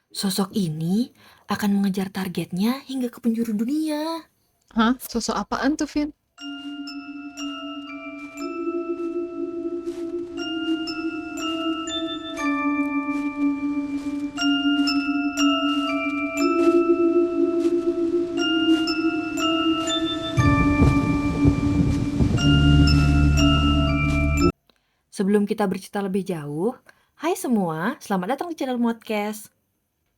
Sosok ini akan mengejar targetnya hingga ke penjuru dunia. Hah? Sosok apaan tuh, Vin? Sebelum kita bercerita lebih jauh, hai semua, selamat datang di channel Modcast.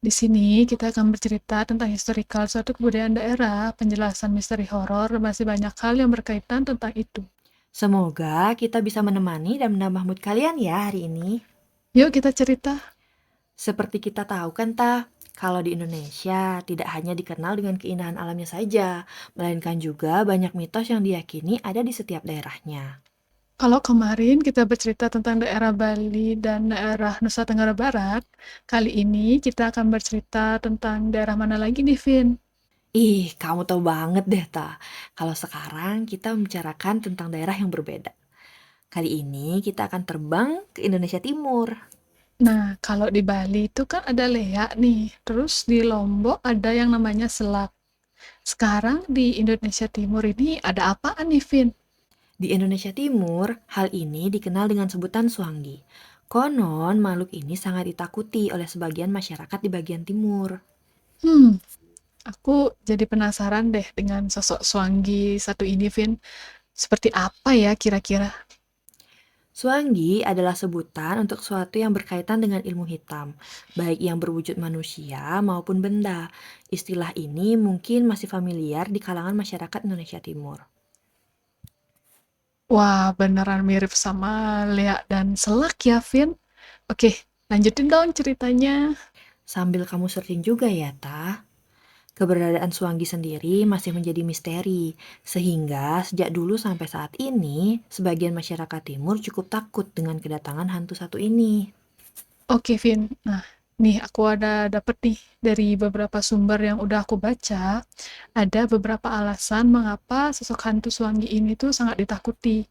Di sini kita akan bercerita tentang historical suatu kebudayaan daerah, penjelasan misteri horor, dan masih banyak hal yang berkaitan tentang itu. Semoga kita bisa menemani dan menambah mood kalian ya hari ini. Yuk kita cerita. Seperti kita tahu kan kalau di Indonesia tidak hanya dikenal dengan keindahan alamnya saja, melainkan juga banyak mitos yang diyakini ada di setiap daerahnya. Kalau kemarin kita bercerita tentang daerah Bali dan daerah Nusa Tenggara Barat, kali ini kita akan bercerita tentang daerah mana lagi nih, Vin? Ih, kamu tahu banget deh kalau sekarang kita membicarakan tentang daerah yang berbeda. Kali ini kita akan terbang ke Indonesia Timur. Nah, kalau di Bali itu kan ada Leak nih, terus di Lombok ada yang namanya Selak. Sekarang di Indonesia Timur ini ada apaan nih, Vin? Di Indonesia Timur, hal ini dikenal dengan sebutan Suanggi. Konon, makhluk ini sangat ditakuti oleh sebagian masyarakat di bagian timur. Hmm, aku jadi penasaran deh dengan sosok Swangi satu ini, Vin. Seperti apa ya kira-kira? Suanggi adalah sebutan untuk sesuatu yang berkaitan dengan ilmu hitam, baik yang berwujud manusia maupun benda. Istilah ini mungkin masih familiar di kalangan masyarakat Indonesia Timur. Wah, beneran mirip sama Lea dan Selak ya, Vin. Oke, lanjutin dong ceritanya. Sambil kamu searching juga ya, keberadaan Suanggi sendiri masih menjadi misteri, sehingga sejak dulu sampai saat ini, sebagian masyarakat timur cukup takut dengan kedatangan hantu satu ini. Oke, Vin. Nah, nih aku ada dapet nih dari beberapa sumber yang udah aku baca, ada beberapa alasan mengapa sosok hantu Swangi ini tuh sangat ditakuti.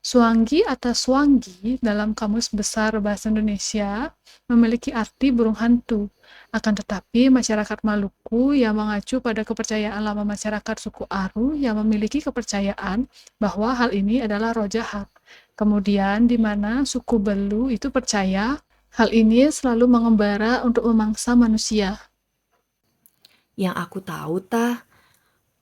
Suanggi atau Swangi dalam Kamus Besar Bahasa Indonesia memiliki arti burung hantu. Akan tetapi, masyarakat Maluku yang mengacu pada kepercayaan lama masyarakat suku Aru yang memiliki kepercayaan bahwa hal ini adalah roh jahat. Kemudian, di mana suku Belu itu percaya hal ini selalu mengembara untuk memangsa manusia. Yang aku tahu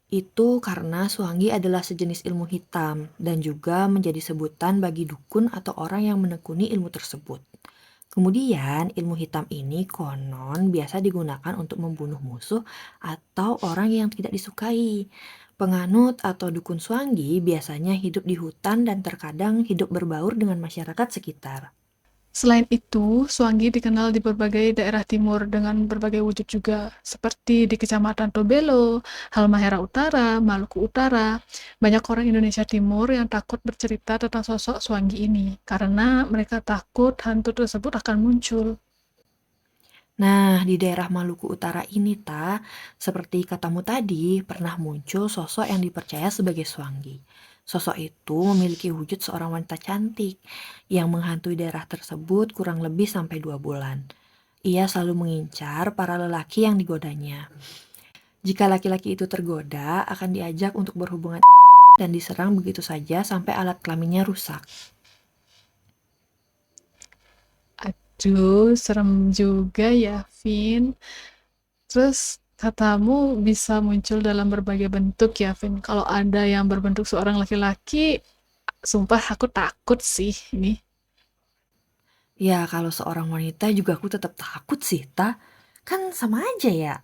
itu karena Suanggi adalah sejenis ilmu hitam dan juga menjadi sebutan bagi dukun atau orang yang menekuni ilmu tersebut. Kemudian, ilmu hitam ini konon biasa digunakan untuk membunuh musuh atau orang yang tidak disukai. Penganut atau dukun Suanggi biasanya hidup di hutan dan terkadang hidup berbaur dengan masyarakat sekitar. Selain itu, Suanggi dikenal di berbagai daerah timur dengan berbagai wujud juga, seperti di Kecamatan Tobelo, Halmahera Utara, Maluku Utara. Banyak orang Indonesia Timur yang takut bercerita tentang sosok Suanggi ini, karena mereka takut hantu tersebut akan muncul. Nah, di daerah Maluku Utara ini, seperti katamu tadi, pernah muncul sosok yang dipercaya sebagai Suanggi. Sosok itu memiliki wujud seorang wanita cantik yang menghantui daerah tersebut kurang lebih sampai 2 bulan. Ia selalu mengincar para lelaki yang digodanya. Jika laki-laki itu tergoda, akan diajak untuk berhubungan dan diserang begitu saja sampai alat kelaminnya rusak. Aduh, serem juga ya, Vin. Terus katamu bisa muncul dalam berbagai bentuk ya, Vin. Kalau ada yang berbentuk seorang laki-laki, sumpah aku takut sih ini. Ya, kalau seorang wanita juga aku tetap takut sih, Kan sama aja ya.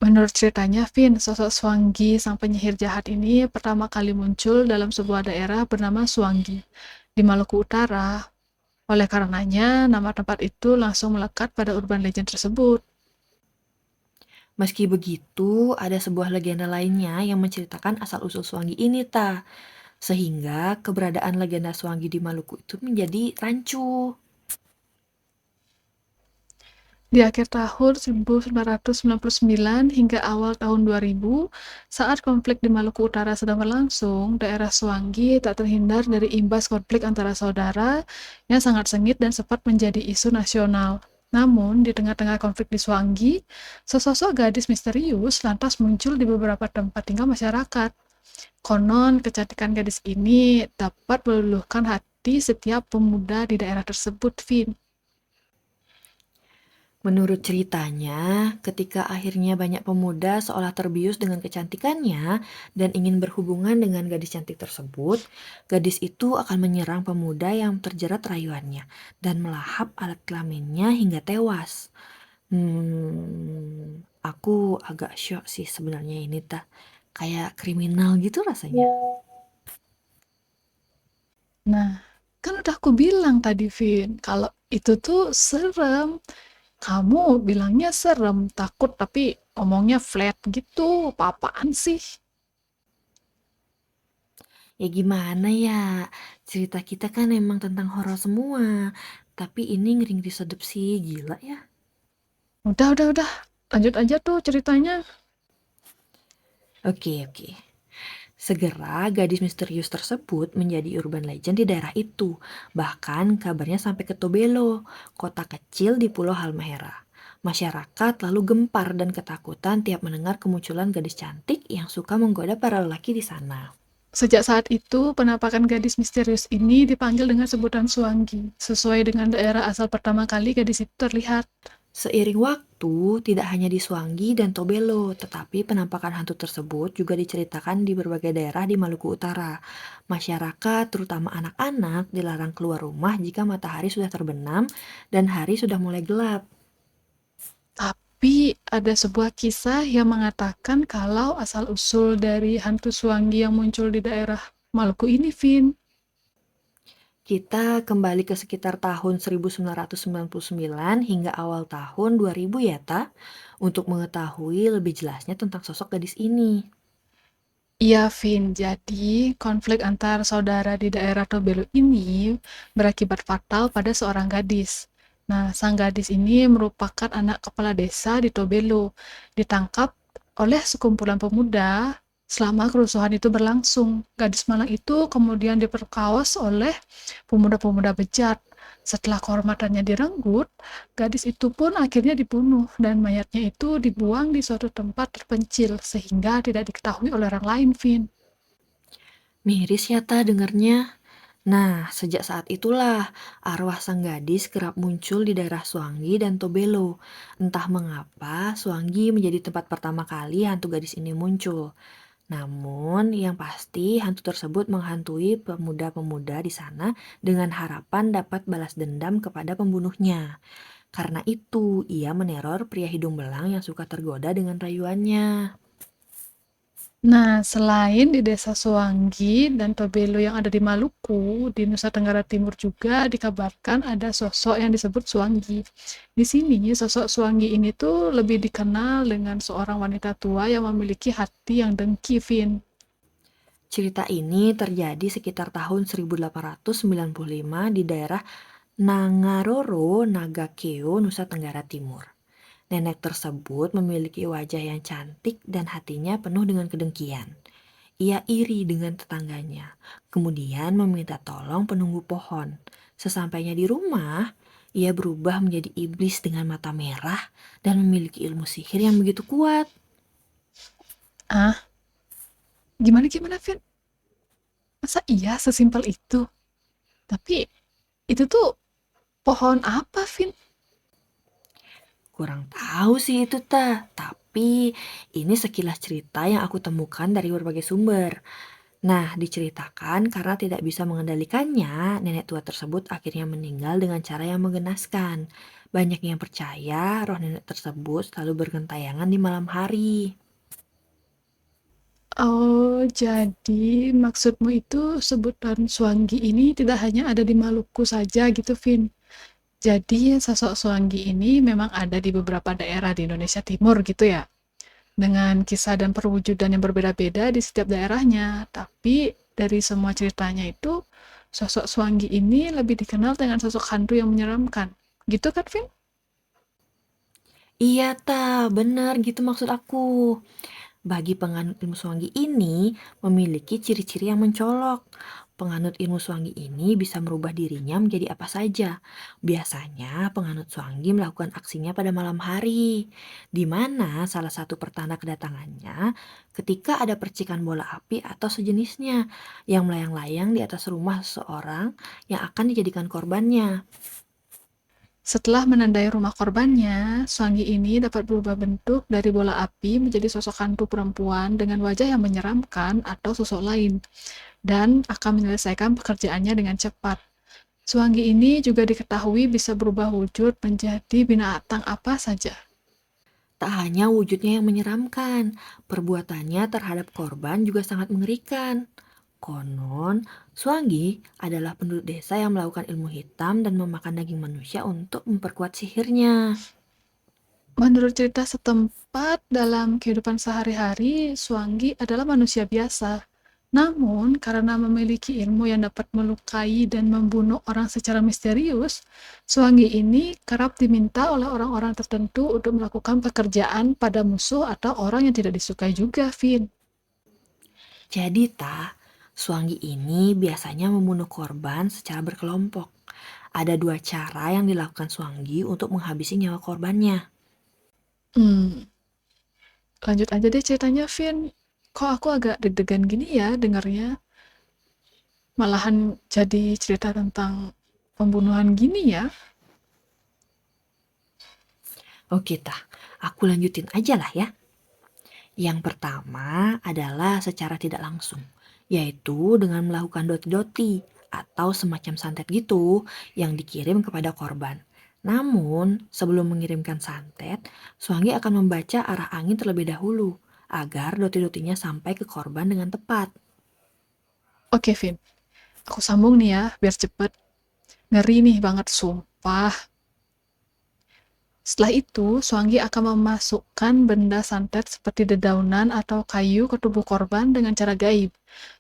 Menurut ceritanya, Vin, sosok Swangi, sang penyihir jahat ini pertama kali muncul dalam sebuah daerah bernama Swangi, di Maluku Utara. Oleh karenanya, nama tempat itu langsung melekat pada urban legend tersebut. Meski begitu, ada sebuah legenda lainnya yang menceritakan asal-usul Swangi ini, Sehingga keberadaan legenda Swangi di Maluku itu menjadi rancu. Di akhir tahun 1999 hingga awal tahun 2000, saat konflik di Maluku Utara sedang berlangsung, daerah Swangi tak terhindar dari imbas konflik antara saudara yang sangat sengit dan sempat menjadi isu nasional. Namun, di tengah-tengah konflik di Swangi, sesosok gadis misterius lantas muncul di beberapa tempat tinggal masyarakat. Konon, kecantikan gadis ini dapat meluluhkan hati setiap pemuda di daerah tersebut, Vin. Menurut ceritanya, ketika akhirnya banyak pemuda seolah terbius dengan kecantikannya dan ingin berhubungan dengan gadis cantik tersebut, gadis itu akan menyerang pemuda yang terjerat rayuannya dan melahap alat kelaminnya hingga tewas. Aku agak syok sih sebenarnya ini tah. Kayak kriminal gitu rasanya. Nah, kan udah aku bilang tadi, Vin, kalau itu tuh serem. Kamu bilangnya serem, takut, tapi omongnya flat gitu. Apa-apaan sih? Ya gimana ya, cerita kita kan emang tentang horor semua. Tapi ini ngeri-ngeri sedep sih, gila ya. Udah. Lanjut aja tuh ceritanya. Oke. Segera gadis misterius tersebut menjadi urban legend di daerah itu. Bahkan kabarnya sampai ke Tobelo, kota kecil di Pulau Halmahera. Masyarakat lalu gempar dan ketakutan tiap mendengar kemunculan gadis cantik yang suka menggoda para lelaki di sana. Sejak saat itu, penampakan gadis misterius ini dipanggil dengan sebutan Suanggi, sesuai dengan daerah asal pertama kali gadis itu terlihat. Seiring waktu, tidak hanya di Swangi dan Tobelo, tetapi penampakan hantu tersebut juga diceritakan di berbagai daerah di Maluku Utara. Masyarakat, terutama anak-anak, dilarang keluar rumah jika matahari sudah terbenam dan hari sudah mulai gelap. Tapi ada sebuah kisah yang mengatakan kalau asal-usul dari hantu Suanggi yang muncul di daerah Maluku ini, Vin. Kita kembali ke sekitar tahun 1999 hingga awal tahun 2000 ya, Ta, untuk mengetahui lebih jelasnya tentang sosok gadis ini. Iya, Vin. Jadi, konflik antar saudara di daerah Tobelo ini berakibat fatal pada seorang gadis. Nah, sang gadis ini merupakan anak kepala desa di Tobelo, ditangkap oleh sekumpulan pemuda selama kerusuhan itu berlangsung. Gadis malang itu kemudian diperkaos oleh pemuda-pemuda bejat. Setelah kehormatannya direnggut, gadis itu pun akhirnya dibunuh dan mayatnya itu dibuang di suatu tempat terpencil sehingga tidak diketahui oleh orang lain, Vin. Miris ya, Ta, dengernya. Nah, sejak saat itulah arwah sang gadis kerap muncul di daerah Swangi dan Tobelo. Entah mengapa Swangi menjadi tempat pertama kali hantu gadis ini muncul. Namun, yang pasti hantu tersebut menghantui pemuda-pemuda di sana dengan harapan dapat balas dendam kepada pembunuhnya. Karena itu, ia meneror pria hidung belang yang suka tergoda dengan rayuannya. Nah, selain di Desa Suanggi dan Tobelo yang ada di Maluku, di Nusa Tenggara Timur juga dikabarkan ada sosok yang disebut Suanggi. Di sini, sosok Suanggi ini tuh lebih dikenal dengan seorang wanita tua yang memiliki hati yang dengki, Vin. Cerita ini terjadi sekitar tahun 1895 di daerah Nangaroro, Nagakeo, Nusa Tenggara Timur. Nenek tersebut memiliki wajah yang cantik dan hatinya penuh dengan kedengkian. Ia iri dengan tetangganya, kemudian meminta tolong penunggu pohon. Sesampainya di rumah, ia berubah menjadi iblis dengan mata merah dan memiliki ilmu sihir yang begitu kuat. Ah, gimana, Vin? Masa iya sesimpel itu? Tapi itu tuh pohon apa, Vin? Kurang tahu sih itu tapi ini sekilas cerita yang aku temukan dari berbagai sumber. Nah, diceritakan karena tidak bisa mengendalikannya, nenek tua tersebut akhirnya meninggal dengan cara yang menggenaskan. Banyak yang percaya roh nenek tersebut selalu bergentayangan di malam hari. Oh, jadi maksudmu itu sebutan Swangi ini tidak hanya ada di Maluku saja gitu, Vin. Jadi sosok Swangi ini memang ada di beberapa daerah di Indonesia Timur gitu ya. Dengan kisah dan perwujudan yang berbeda-beda di setiap daerahnya. Tapi dari semua ceritanya itu, sosok Swangi ini lebih dikenal dengan sosok hantu yang menyeramkan. Gitu kan, Vin? Iya, benar gitu maksud aku. Bagi penganut ilmu Swangi ini memiliki ciri-ciri yang mencolok. Penganut ilmu Swangi ini bisa merubah dirinya menjadi apa saja. Biasanya penganut Swangi melakukan aksinya pada malam hari, di mana salah satu pertanda kedatangannya ketika ada percikan bola api atau sejenisnya yang melayang-layang di atas rumah seseorang yang akan dijadikan korbannya. Setelah menandai rumah korbannya, Swangi ini dapat berubah bentuk dari bola api menjadi sosok hantu perempuan dengan wajah yang menyeramkan atau sosok lain, dan akan menyelesaikan pekerjaannya dengan cepat. Swangi ini juga diketahui bisa berubah wujud menjadi binatang apa saja. Tak hanya wujudnya yang menyeramkan, perbuatannya terhadap korban juga sangat mengerikan. Konon, Swangi adalah penduduk desa yang melakukan ilmu hitam dan memakan daging manusia untuk memperkuat sihirnya. Menurut cerita setempat, dalam kehidupan sehari-hari, Swangi adalah manusia biasa. Namun, karena memiliki ilmu yang dapat melukai dan membunuh orang secara misterius, Swangi ini kerap diminta oleh orang-orang tertentu untuk melakukan pekerjaan pada musuh atau orang yang tidak disukai juga, Vin. Jadi, Swangi ini biasanya membunuh korban secara berkelompok. Ada dua cara yang dilakukan Swangi untuk menghabisi nyawa korbannya. Hmm, lanjut aja deh ceritanya, Vin. Kok aku agak deg-degan gini ya dengarnya? Malahan jadi cerita tentang pembunuhan gini ya? Oke, aku lanjutin aja lah ya. Yang pertama adalah secara tidak langsung, yaitu dengan melakukan doti-doti atau semacam santet gitu yang dikirim kepada korban. Namun, sebelum mengirimkan santet, Swangi akan membaca arah angin terlebih dahulu agar doti-dotinya sampai ke korban dengan tepat. Oke, Vin. Aku sambung nih ya, biar cepet. Ngeri nih banget, sumpah. Setelah itu, Swangi akan memasukkan benda santet seperti dedaunan atau kayu ke tubuh korban dengan cara gaib.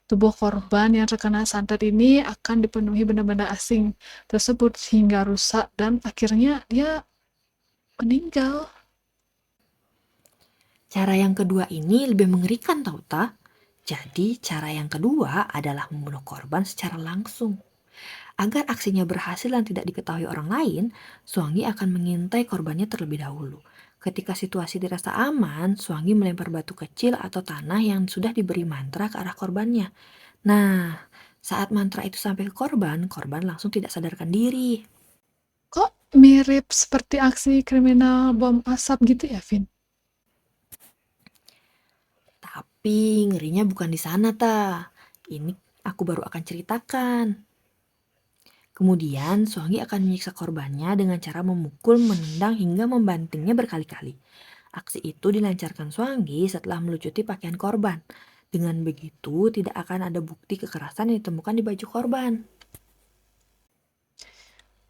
Tubuh korban yang terkena santet ini akan dipenuhi benda-benda asing tersebut hingga rusak dan akhirnya dia meninggal. Cara yang kedua ini lebih mengerikan tau Jadi cara yang kedua adalah membunuh korban secara langsung. Agar aksinya berhasil dan tidak diketahui orang lain, Swangi akan mengintai korbannya terlebih dahulu. Ketika situasi dirasa aman, Swangi melempar batu kecil atau tanah yang sudah diberi mantra ke arah korbannya. Nah, saat mantra itu sampai ke korban, korban langsung tidak sadarkan diri. Kok mirip seperti aksi kriminal bom asap gitu ya, Vin? Tapi ngerinya bukan di sana, Ini aku baru akan ceritakan. Kemudian, Swangi akan menyiksa korbannya dengan cara memukul, menendang, hingga membantingnya berkali-kali. Aksi itu dilancarkan Swangi setelah melucuti pakaian korban. Dengan begitu, tidak akan ada bukti kekerasan yang ditemukan di baju korban.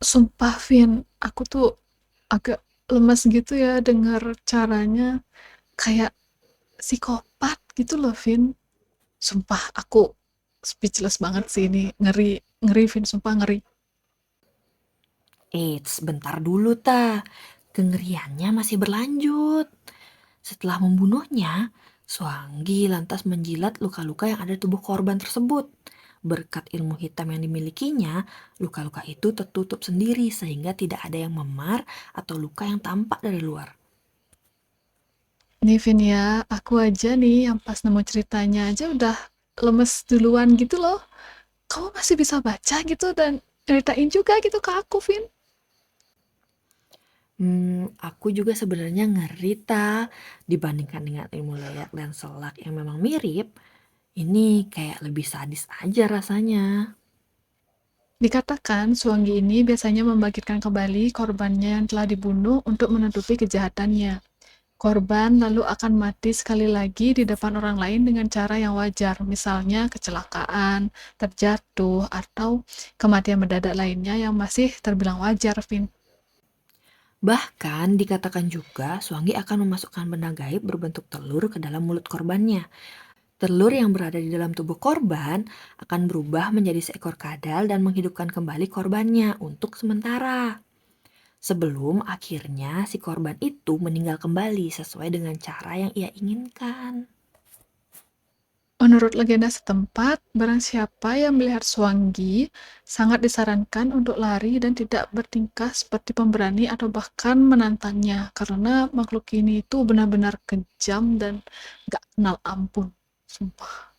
Sumpah, Vin, aku tuh agak lemes gitu ya dengar caranya kayak psikopat gitu loh, Vin. Sumpah, aku speechless banget sih ini. Ngeri, ngeri, Vin, sumpah ngeri. Eits, bentar dulu, Kengeriannya masih berlanjut. Setelah membunuhnya, Swangi lantas menjilat luka-luka yang ada di tubuh korban tersebut. Berkat ilmu hitam yang dimilikinya, luka-luka itu tertutup sendiri sehingga tidak ada yang memar atau luka yang tampak dari luar. Nih, Vin ya, aku aja nih yang pas nemu ceritanya aja udah lemes duluan gitu loh. Kamu masih bisa baca gitu dan ceritain juga gitu ke aku, Vin. Aku juga sebenarnya ngeri dibandingkan dengan ilmu leak dan selak yang memang mirip, ini kayak lebih sadis aja rasanya. Dikatakan Swangi ini biasanya membangkitkan kembali korbannya yang telah dibunuh untuk menutupi kejahatannya. Korban lalu akan mati sekali lagi di depan orang lain dengan cara yang wajar, misalnya kecelakaan, terjatuh, atau kematian mendadak lainnya yang masih terbilang wajar, Vin. Bahkan dikatakan juga Swangi akan memasukkan benda gaib berbentuk telur ke dalam mulut korbannya. Telur yang berada di dalam tubuh korban akan berubah menjadi seekor kadal dan menghidupkan kembali korbannya untuk sementara. Sebelum akhirnya si korban itu meninggal kembali sesuai dengan cara yang ia inginkan. Menurut legenda setempat, barang siapa yang melihat Swangi sangat disarankan untuk lari dan tidak bertingkah seperti pemberani atau bahkan menantangnya, karena makhluk ini itu benar-benar kejam dan gak kenal ampun. Sumpah.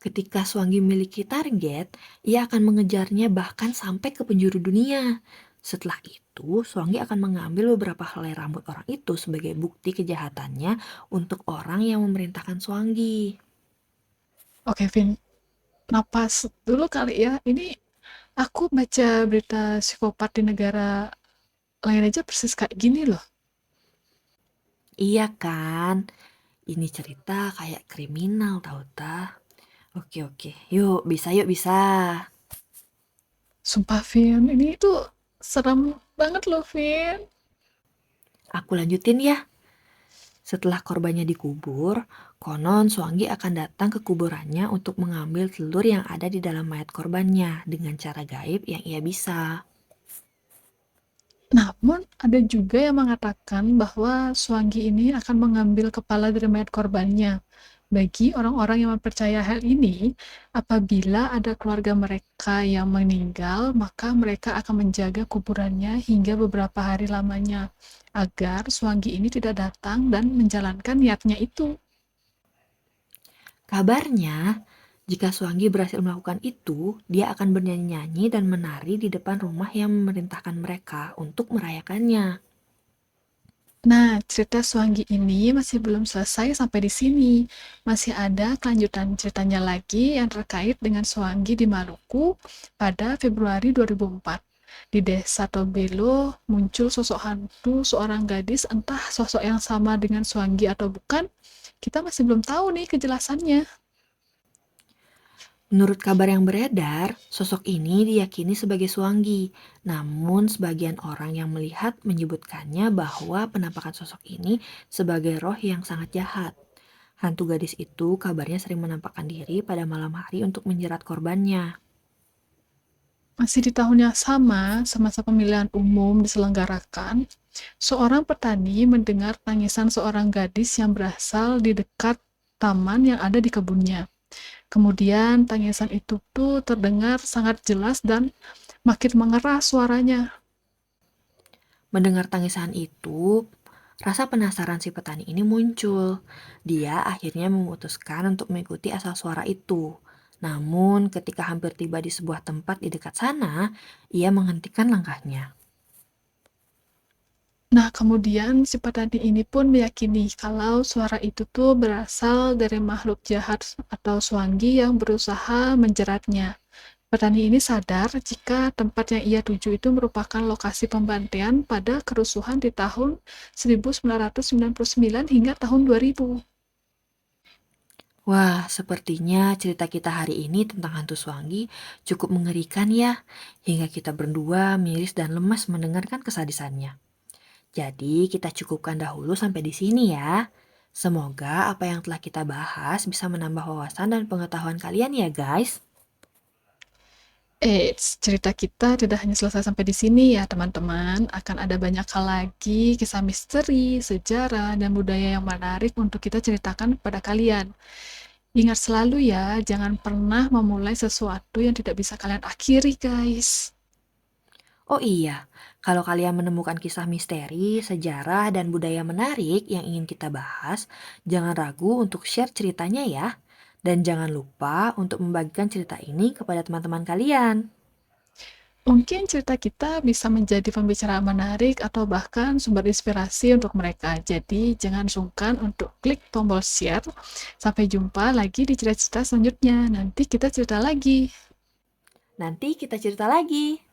Ketika Swangi memiliki target, ia akan mengejarnya bahkan sampai ke penjuru dunia. Setelah itu, Swangi akan mengambil beberapa helai rambut orang itu sebagai bukti kejahatannya untuk orang yang memerintahkan Swangi. Oke, Vin, napas dulu kali ya. Ini aku baca berita psikopat di negara lain aja persis kayak gini loh. Iya kan? Ini cerita kayak kriminal tau ta. Oke oke, yuk bisa. Sumpah, Vin, ini tuh serem banget loh, Vin. Aku lanjutin ya. Setelah korbannya dikubur, konon Swangi akan datang ke kuburannya untuk mengambil telur yang ada di dalam mayat korbannya dengan cara gaib yang ia bisa. Namun, ada juga yang mengatakan bahwa Swangi ini akan mengambil kepala dari mayat korbannya. Bagi orang-orang yang mempercaya hal ini, apabila ada keluarga mereka yang meninggal, maka mereka akan menjaga kuburannya hingga beberapa hari lamanya, agar Swangi ini tidak datang dan menjalankan niatnya itu. Kabarnya, jika Swangi berhasil melakukan itu, dia akan bernyanyi-nyanyi dan menari di depan rumah yang memerintahkan mereka untuk merayakannya. Nah, cerita Swangi ini masih belum selesai sampai di sini. Masih ada kelanjutan ceritanya lagi yang terkait dengan Swangi di Maluku pada Februari 2004. Di desa Tobelo muncul sosok hantu seorang gadis, entah sosok yang sama dengan Swangi atau bukan. Kita masih belum tahu nih kejelasannya. Menurut kabar yang beredar, sosok ini diyakini sebagai Swangi. Namun, sebagian orang yang melihat menyebutkannya bahwa penampakan sosok ini sebagai roh yang sangat jahat. Hantu gadis itu kabarnya sering menampakkan diri pada malam hari untuk menjerat korbannya. Masih di tahun yang sama, semasa pemilihan umum diselenggarakan, seorang petani mendengar tangisan seorang gadis yang berasal di dekat taman yang ada di kebunnya. Kemudian tangisan itu tuh terdengar sangat jelas dan makin mengeras suaranya. Mendengar tangisan itu, rasa penasaran si petani ini muncul. Dia akhirnya memutuskan untuk mengikuti asal suara itu. Namun, ketika hampir tiba di sebuah tempat di dekat sana, ia menghentikan langkahnya. Nah, kemudian si petani ini pun meyakini kalau suara itu tuh berasal dari makhluk jahat atau Swangi yang berusaha menjeratnya. Petani ini sadar jika tempat yang ia tuju itu merupakan lokasi pembantaian pada kerusuhan di tahun 1999 hingga tahun 2000. Wah, sepertinya cerita kita hari ini tentang hantu Swangi cukup mengerikan ya, hingga kita berdua miris dan lemas mendengarkan kesadisannya. Jadi, kita cukupkan dahulu sampai di sini ya. Semoga apa yang telah kita bahas bisa menambah wawasan dan pengetahuan kalian ya, guys. Cerita kita tidak hanya selesai sampai di sini ya teman-teman, akan ada banyak hal lagi, kisah misteri, sejarah, dan budaya yang menarik untuk kita ceritakan kepada kalian. Ingat selalu ya, jangan pernah memulai sesuatu yang tidak bisa kalian akhiri, guys. Oh iya, kalau kalian menemukan kisah misteri, sejarah, dan budaya menarik yang ingin kita bahas, jangan ragu untuk share ceritanya ya. Dan jangan lupa untuk membagikan cerita ini kepada teman-teman kalian. Mungkin cerita kita bisa menjadi pembicaraan menarik atau bahkan sumber inspirasi untuk mereka. Jadi jangan sungkan untuk klik tombol share. Sampai jumpa lagi di cerita-cerita selanjutnya. Nanti kita cerita lagi. Nanti kita cerita lagi.